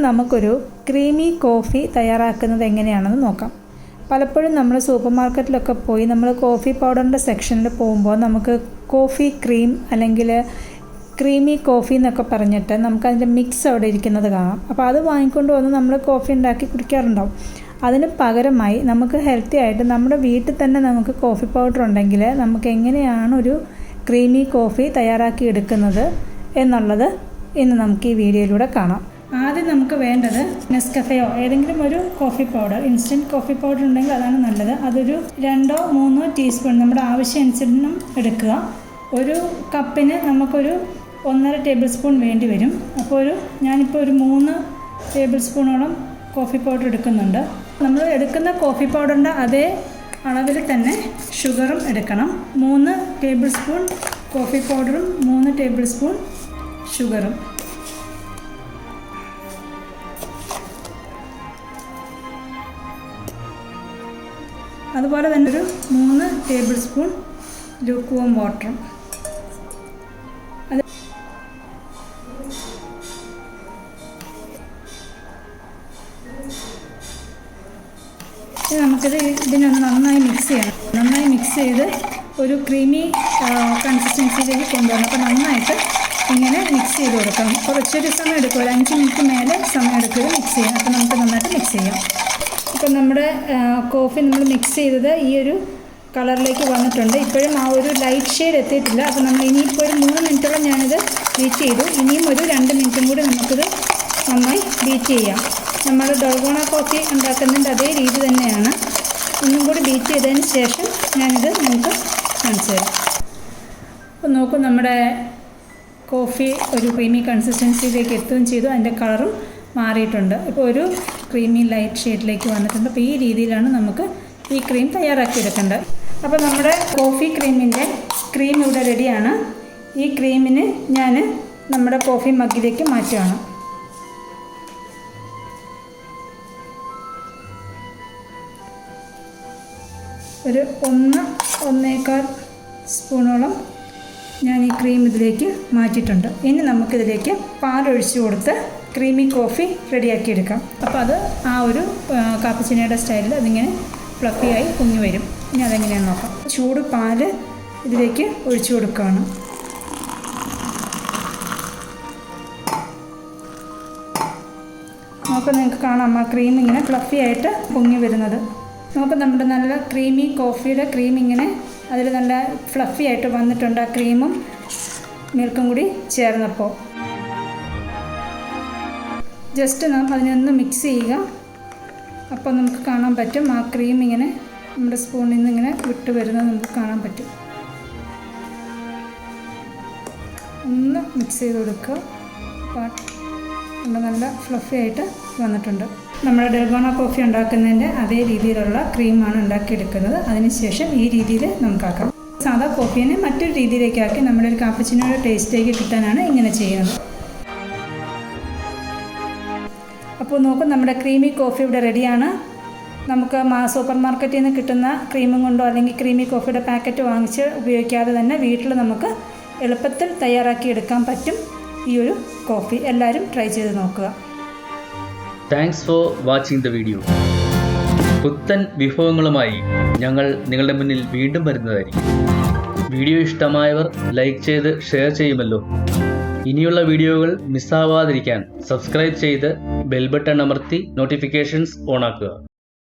നമുക്കൊരു creamy coffee തയ്യാറാക്കുന്നത് എങ്ങനെയാണെന്ന് നോക്കാം. പലപ്പോഴും നമ്മൾ സൂപ്പർ മാർക്കറ്റിലൊക്കെ പോയി നമ്മൾ കോഫി പൗഡറിൻ്റെ സെക്ഷനിൽ പോകുമ്പോൾ നമുക്ക് കോഫി ക്രീം അല്ലെങ്കിൽ ക്രീമി കോഫി എന്നൊക്കെ പറഞ്ഞിട്ട് നമുക്കതിൻ്റെ മിക്സ് അവിടെ ഇരിക്കുന്നത് കാണാം. അപ്പോൾ അത് വാങ്ങിക്കൊണ്ട് വന്ന് നമ്മൾ കോഫി ഉണ്ടാക്കി കുടിക്കാറുണ്ടാവും. അതിന് പകരമായി നമുക്ക് ഹെൽത്തി ആയിട്ട് നമ്മുടെ വീട്ടിൽ തന്നെ നമുക്ക് കോഫി പൗഡർ ഉണ്ടെങ്കിൽ നമുക്ക് എങ്ങനെയാണ് ഒരു ക്രീമി കോഫി തയ്യാറാക്കി എടുക്കുന്നത് എന്നുള്ളത് ഇന്ന് നമുക്ക് ഈ വീഡിയോയിലൂടെ കാണാം. ആദ്യം നമുക്ക് വേണ്ടത് നെസ്കഫയോ ഏതെങ്കിലും ഒരു coffee powder, instant coffee powder ഉണ്ടെങ്കിൽ അതാണ് നല്ലത്. അതൊരു 2-3 ടീസ്പൂൺ നമ്മുടെ ആവശ്യമനുസരിച്ചും എടുക്കുക. ഒരു കപ്പിന് നമുക്കൊരു 1.5 ടേബിൾ സ്പൂൺ വേണ്ടി വരും. അപ്പോൾ ഞാനിപ്പോൾ ഒരു 3 ടേബിൾ സ്പൂണോളം കോഫി പൗഡർ എടുക്കുന്നുണ്ട്. നമ്മൾ എടുക്കുന്ന കോഫി പൗഡറിൻ്റെ അതേ അളവിൽ തന്നെ ഷുഗറും എടുക്കണം. 3 ടേബിൾ സ്പൂൺ കോഫി പൗഡറും 3 ടേബിൾ സ്പൂൺ ഷുഗറും. അതുപോലെ തന്നെ ഒരു 3 ടേബിൾ സ്പൂൺ ലൂക്ക്വാം വാട്ടറും. ഇതിനൊന്ന് നന്നായി മിക്സ് ചെയ്യണം. നന്നായി മിക്സ് ചെയ്ത് ഒരു ക്രീമി കൺസിസ്റ്റൻസിയിലേക്ക് കൊണ്ടുവരണം. അപ്പോൾ നന്നായിട്ട് ഇങ്ങനെ മിക്സ് ചെയ്ത് കൊടുക്കണം. കുറച്ചൊരു സമയം എടുക്കും, ഒരു 5 മിനിറ്റ് മേലെ സമയം എടുക്കുക മിക്സ് ചെയ്യാൻ. അപ്പോൾ നമുക്ക് നന്നായിട്ട് മിക്സ് ചെയ്യാം. ഇപ്പം നമ്മുടെ കോഫി നമ്മൾ മിക്സ് ചെയ്തത് ഈ ഒരു കളറിലേക്ക് വന്നിട്ടുണ്ട്. ഇപ്പോഴും ആ ഒരു ലൈറ്റ് ഷെയ്ഡ് എത്തിയിട്ടില്ല. അപ്പോൾ നമ്മൾ ഇനിയിപ്പോൾ ഒരു 3 മിനിറ്റോളം ഞാനിത് ബീറ്റ് ചെയ്തു. ഇനിയും ഒരു 2 മിനിറ്റും കൂടി നമുക്കിത് നന്നായി ബീറ്റ് ചെയ്യാം. നമ്മൾ ഡോൾഗോണ കോഫി ഉണ്ടാക്കുന്നതിൻ്റെ അതേ രീതി തന്നെയാണ്. ഒന്നും കൂടി ബീറ്റ് ചെയ്തതിന് ശേഷം ഞാനിത് നിങ്ങൾക്ക് കാണിച്ചു തരാം. അപ്പോൾ നോക്കൂ, നമ്മുടെ കോഫി ഒരു ക്രീമി കൺസിസ്റ്റൻസിയിലേക്ക് എത്തുകയും ചെയ്തു. അതിൻ്റെ കളറും മാറിയിട്ടുണ്ട്. ഇപ്പോൾ ഒരു ക്രീമി ലൈറ്റ് ഷെയ്ഡിലേക്ക് വന്നിട്ടുണ്ട്. അപ്പോൾ ഈ രീതിയിലാണ് നമുക്ക് ഈ ക്രീം തയ്യാറാക്കിയെടുക്കേണ്ടത്. അപ്പോൾ നമ്മുടെ കോഫി ക്രീമിൻ്റെ ക്രീം ഇവിടെ റെഡിയാണ്. ഈ ക്രീമിന് ഞാൻ നമ്മുടെ കോഫി മഗ്ഗിലേക്ക് മാറ്റുകയാണ്. ഒരു 1-1.25 സ്പൂണോളം ഞാൻ ഈ ക്രീം ഇതിലേക്ക് മാറ്റിയിട്ടുണ്ട്. ഇനി നമുക്കിതിലേക്ക് പാലൊഴിച്ച് കൊടുത്ത് ക്രീമി കോഫി റെഡിയാക്കിയെടുക്കാം. അപ്പോൾ അത് ആ ഒരു കാപ്പുച്ചിനോയുടെ സ്റ്റൈലിൽ അതിങ്ങനെ ഫ്ലഫിയായി പൊങ്ങി വരും. ഇനി അതെങ്ങനെയാണെന്ന് നോക്കാം. ചൂട് പാല് ഇതിലേക്ക് ഒഴിച്ചു കൊടുക്കുകയാണ്. നമുക്ക് നിങ്ങൾക്ക് കാണാം ആ ക്രീം ഇങ്ങനെ ഫ്ലഫി ആയിട്ട് പൊങ്ങി വരുന്നത്. നമുക്ക് നമ്മുടെ നല്ല ക്രീമി കോഫിയുടെ ക്രീം ഇങ്ങനെ അതിൽ നല്ല ഫ്ലഫി ആയിട്ട് വന്നിട്ടുണ്ട്. ആ ക്രീമും മിൽക്കും കൂടി ചേർന്നപ്പോൾ ജസ്റ്റ് നാം അതിനൊന്ന് മിക്സ് ചെയ്യുക. അപ്പോൾ നമുക്ക് കാണാൻ പറ്റും ആ ക്രീം ഇങ്ങനെ നമ്മുടെ സ്പൂണിൽ നിന്ന് ഇങ്ങനെ വിട്ട് വരുന്നത് നമുക്ക് കാണാൻ പറ്റും. ഒന്ന് മിക്സ് ചെയ്ത് കൊടുക്കുക. നല്ല ഫ്ലഫി ആയിട്ട് വന്നിട്ടുണ്ട്. നമ്മുടെ ഡൽഗോണ കോഫി ഉണ്ടാക്കുന്നതിൻ്റെ അതേ രീതിയിലുള്ള ക്രീമാണ് ഉണ്ടാക്കിയെടുക്കുന്നത്. അതിനുശേഷം ഈ രീതിയിൽ നമുക്കാക്കാം. സാധാ കോഫീനെ മറ്റൊരു രീതിയിലേക്കാക്കി നമ്മുടെ ഒരു കാപ്പുച്ചിനോയുടെ ടേസ്റ്റിലേക്ക് കിട്ടാനാണ് ഇങ്ങനെ ചെയ്യുന്നത്. അപ്പോൾ നോക്കും, നമ്മുടെ ക്രീമി കോഫി ഇവിടെ റെഡിയാണ്. നമുക്ക് സൂപ്പർ മാർക്കറ്റിൽ നിന്ന് കിട്ടുന്ന ക്രീമും കൊണ്ടോ അല്ലെങ്കിൽ ക്രീമി കോഫിയുടെ പാക്കറ്റ് വാങ്ങിച്ച് ഉപയോഗിക്കാതെ തന്നെ വീട്ടിൽ നമുക്ക് എളുപ്പത്തിൽ തയ്യാറാക്കിയെടുക്കാൻ പറ്റും ഈ ഒരു കോഫി. എല്ലാവരും ട്രൈ ചെയ്ത് നോക്കുക. Thanks for watching the video. പുത്തൻ വിഭവങ്ങളുമായി ഞങ്ങൾ നിങ്ങളുടെ മുന്നിൽ വീണ്ടും വരുന്നതായിരിക്കും. വീഡിയോ ഇഷ്ടമായവർ ലൈക്ക് ചെയ്ത് ഷെയർ ചെയ്യുമല്ലോ. ഇനിയുള്ള വീഡിയോകൾ മിസ്സാവാതിരിക്കാൻ സബ്സ്ക്രൈബ് ചെയ്ത് ബെൽ ബട്ടൺ അമർത്തി നോട്ടിഫിക്കേഷൻസ് ഓണാക്കുക.